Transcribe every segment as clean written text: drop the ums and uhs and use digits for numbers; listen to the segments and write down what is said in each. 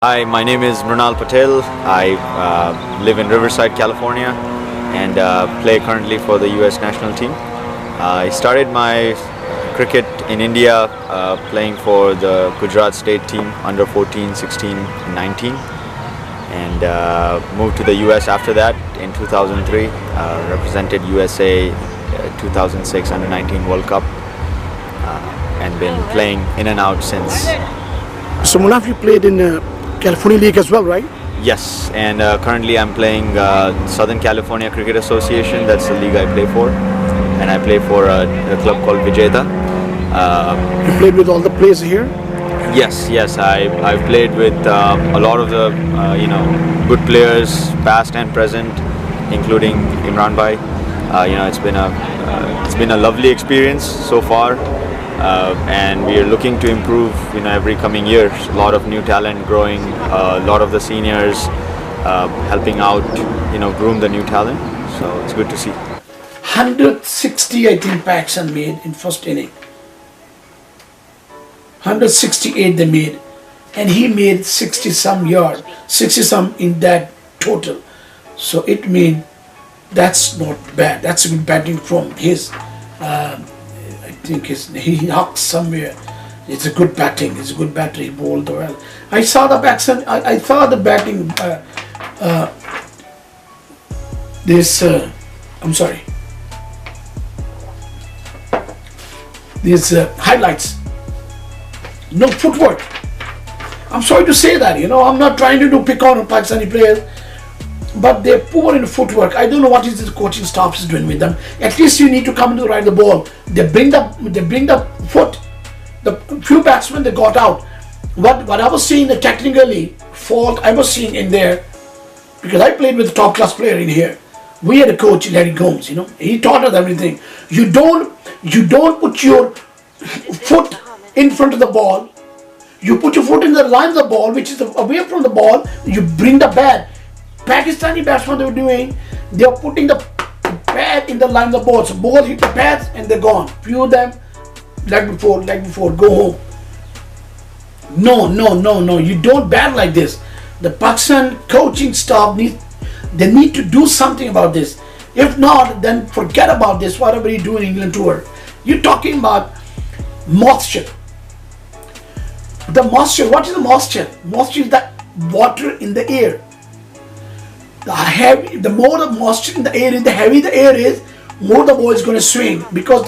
Hi, my name is Mrunal Patel. I live in Riverside, California, and play currently for the US national team. I started my cricket in India playing for the Gujarat state team under 14, 16, and 19, and moved to the US after that in 2003. Represented USA 2006 under 19 World Cup, and been playing in and out since. So Munaf, you played in California League as well, right? Yes, and currently I'm playing Southern California Cricket Association. That's the league I play for, and I play for a club called Vijayta. You played with all the players here? Yes, I've played with a lot of the good players, past and present, including Imran Bhai. It's been a lovely experience so far. And we are looking to improve every coming year. A lot of new talent growing, a lot of the seniors helping out, groom the new talent, so it's good to see. 160 I think Pakistan made in first inning. 168 they made, and he made 60 some yard, 60 some in that total. So it means that's not bad. That's good batting from his. I think he knocks somewhere. It's a good batting. It's a good batter. He bowled well. I saw the batsman. I saw the batting. I'm sorry. These highlights. No footwork. I'm sorry to say that. I'm not trying to pick on Pakistani players, but they're poor in footwork. I don't know what is the coaching staff is doing with them. At least you need to come to ride the ball. They bring the foot. The few batsmen they got out. What I was seeing the technically fault I was seeing in there, because I played with a top class player in here. We had a coach, Larry Gomes. He taught us everything. You don't put your foot in front of the ball. You put your foot in the line of the ball, which is away from the ball. You bring the bat. Pakistani batsmen they were doing, they are putting the bat in the line of the ball. So ball hit the pads and they're gone. Few of them, leg before, go home. No. You don't bat like this. The Pakistan coaching staff need to do something about this. If not, then forget about this. Whatever you do in England tour, you're talking about moisture. The moisture. What is the moisture? Moisture is the water in the air. The more the moisture in the air is, the heavy the air is, more the ball is going to swing. Because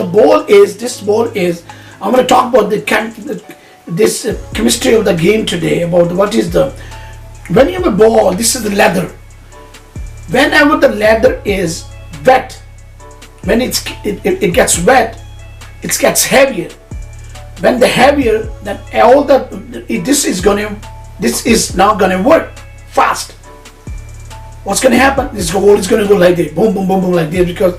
this ball is. I'm going to talk about this chemistry of the game today. About when you have a ball, this is the leather. Whenever the leather is wet, when it gets wet, it gets heavier. When the heavier, then this is now going to work fast. What's going to happen? This ball is going to go like this, boom, boom, boom, boom, like this, because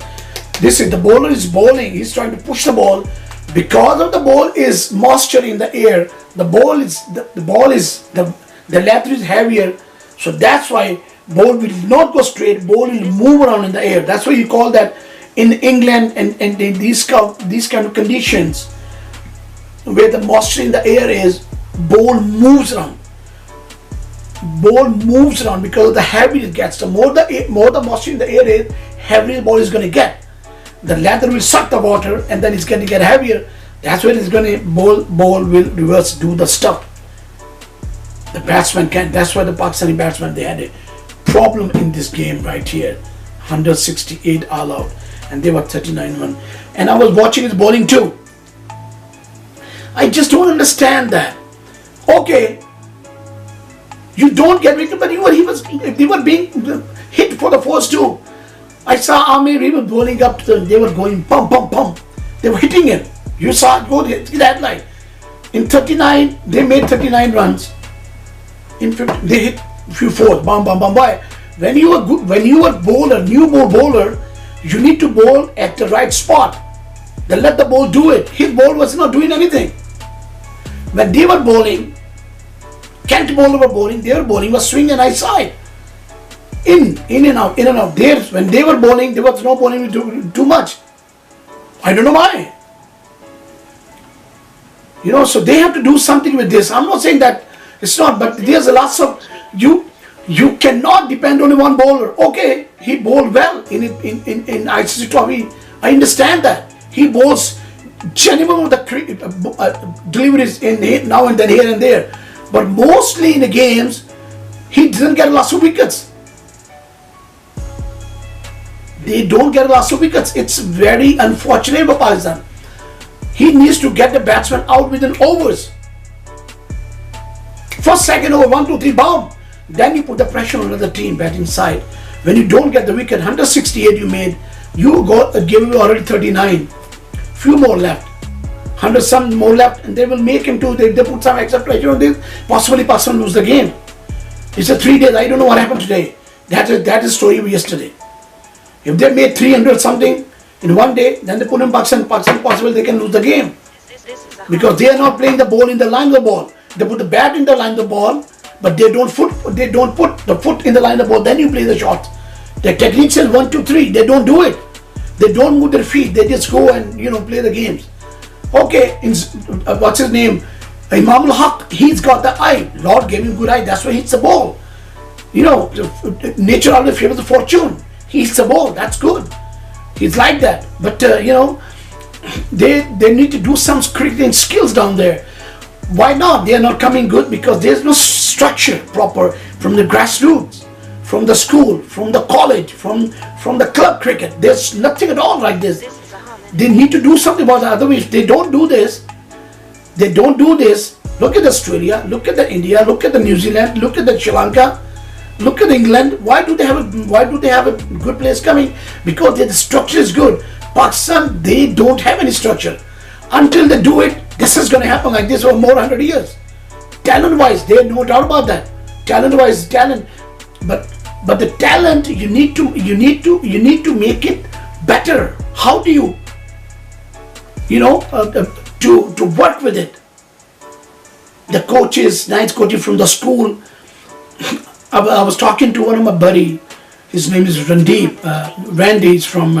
the bowler is bowling. He's trying to push the ball. Because of the ball is moisture in the air, the leather is heavier, so that's why ball will not go straight. Ball will move around in the air. That's why you call that in England and in these kind of conditions where the moisture in the air is, ball moves around. Ball moves around because of the heavy it gets. The more the moisture in the air is, heavier the ball is going to get. The leather will suck the water, and then it's going to get heavier. That's when it's going to ball will reverse, do the stuff. The batsman can. That's why the Pakistani batsmen, they had a problem in this game right here. 168 all out, and they were 39-1. And I was watching his bowling too. I just don't understand that. Okay. You don't get victim, but they were being hit for the first two. I saw Amir, he was bowling up to them. They were going pump, pump, pump. They were hitting him. You saw it go to that line. In 39, they made 39 runs. In 50, they hit few fours, bam, bam, bam, bam. When you are bowler, new bowler, you need to bowl at the right spot. Then let the ball do it. His ball was not doing anything. When they were bowling, Kent bowler were bowling, their bowling was swing and outside. In and out. When they were bowling, there was no bowling too much. I don't know why. So they have to do something with this. I'm not saying that It's not, but there's a lots of you cannot depend on one bowler. Okay, he bowled well in ICC trophy. I understand that he bowls genuine of the deliveries in now and then here and there, but mostly in the games he doesn't get lots of wickets. They don't get lots of wickets. It's very unfortunate for Pakistan. He needs to get the batsman out within overs. First, second over, 1, 2, 3, bomb. Then you put the pressure on another team batting side. When you don't get the wicket, 168 you made, you give you already 39. Few more left. 100 some more left, and they will make him too. They put some extra pressure on this. Possibly Pakistan lose the game. It's a 3 days. I don't know what happened today. That is story of yesterday. If they made 300 something in one day, then they put in Pakistan. Pakistan possible they can lose the game. Because they are not playing the ball in the line of the ball. They put the bat in the line of the ball, but they don't put the foot in the line of the ball. Then you play the shot. The technique says 1, 2, 3. They don't do it. They don't move their feet. They just go and play the games. Okay, what's his name? Imam al-Haq. He's got the eye. Lord gave him good eye. That's why he hits the ball. Nature always favors the fortune. He hits the ball. That's good. He's like that. But they need to do some cricketing skills down there. Why not? They are not coming good because there's no structure proper from the grassroots, from the school, from the college, from the club cricket. There's nothing at all like this. They need to do something about that. Otherwise, if they don't do this, look at Australia, look at the India, look at the New Zealand, look at the Sri Lanka, look at England. Why do they have a good players coming? Because the structure is good. Pakistan, they don't have any structure. Until they do it, this is going to happen like this for more 100 years. Talent-wise, there's no doubt about that. Talent-wise, talent, but the talent you need to make it better. How do you, to work with it? The coaches, nice coaches from the school. I was talking to one of my buddy. His name is Randeep. Randy is from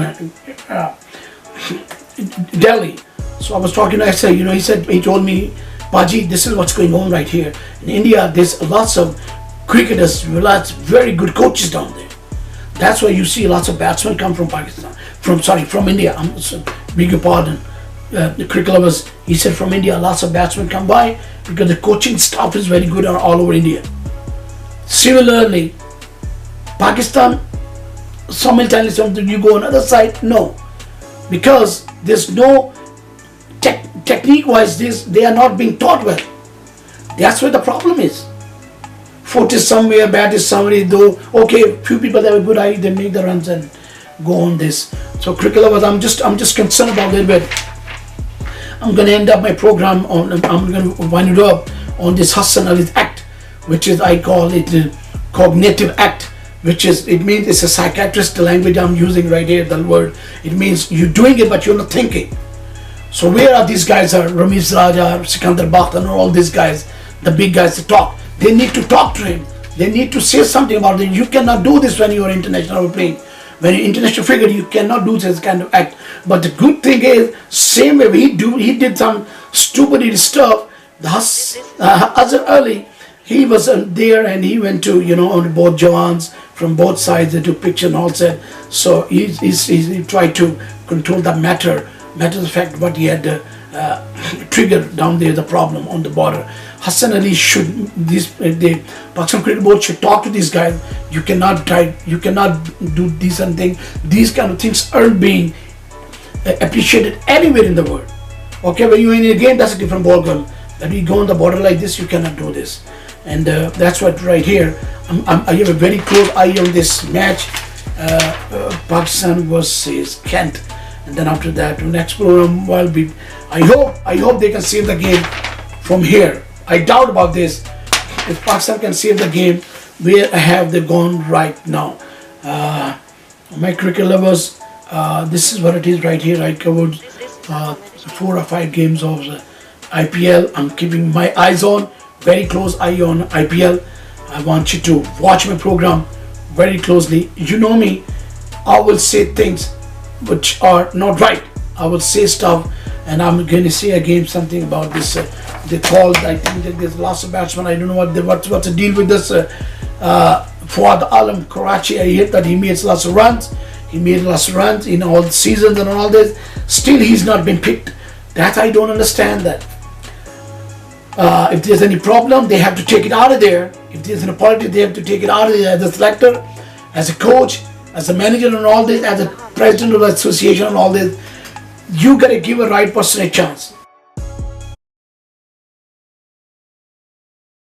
Delhi. So I was talking, I said, he told me, Baji, this is what's going on right here. In India, there's lots of cricketers, lots very good coaches down there. That's why you see lots of batsmen come from Pakistan, from India. Beg your pardon. The cricket lovers, he said from India, lots of batsmen come by because the coaching staff is very good all over India. Similarly, Pakistan, simultaneously, you go on the other side, no. Because there's no technique-wise, they are not being taught well. That's where the problem is. Foot is somewhere, bat is somewhere, though. Okay, few people have a good eye, they make the runs and go on this. So cricket lovers, I'm just concerned about a little bit. I'm going to end up my program I'm going to wind it up on this Hassan Ali's act, which is, I call it cognitive act, which is, it means it's a psychiatrist, the language I'm using right here, the word. It means you're doing it, but you're not thinking. So where are these guys, Ramiz Raja, Sikandar Bakhtar, and all these guys, the big guys to talk? They need to talk to him. They need to say something about it. You cannot do this when you're international playing. When you're international figure, you cannot do this kind of act. But the good thing is, same way he did some stupid stuff. Azhar Ali, he was there and he went to, on both Jawans from both sides. They took picture and all said. So he tried to control the matter of fact, what he had triggered down there, the problem on the border. Hassan Ali the Pakistan Cricket Board should talk to these guys. You cannot do decent things. These kind of things aren't being appreciated anywhere in the world. Okay, when you're in a game, that's a different ballgame. When you go on the border like this, you cannot do this. And that's what right here, I have a very close eye on this match, Pakistan versus Kent. And then after that, next program will be, I hope they can save the game from here. I doubt about this. If Pakistan can save the game, where have they gone right now? My cricket lovers, this is what it is right here. I covered 4 or 5 games of IPL. I'm keeping my eyes on, very close eye on IPL. I want you to watch my program very closely. You know me, I will say things which are not right. I will say stuff And I'm going to say again something about this. They called, I think that there's lots of batsmen. I don't know what's the deal with this. Fuad Alam Karachi, I heard that he made lots of runs. He made lots of runs in all the seasons and all this. Still, he's not been picked. That I don't understand that. If there's any problem, they have to take it out of there. If there's any politics, they have to take it out of there as a selector, as a coach, as a manager and all this, as a president of the association and all this. You gotta give a right person a chance.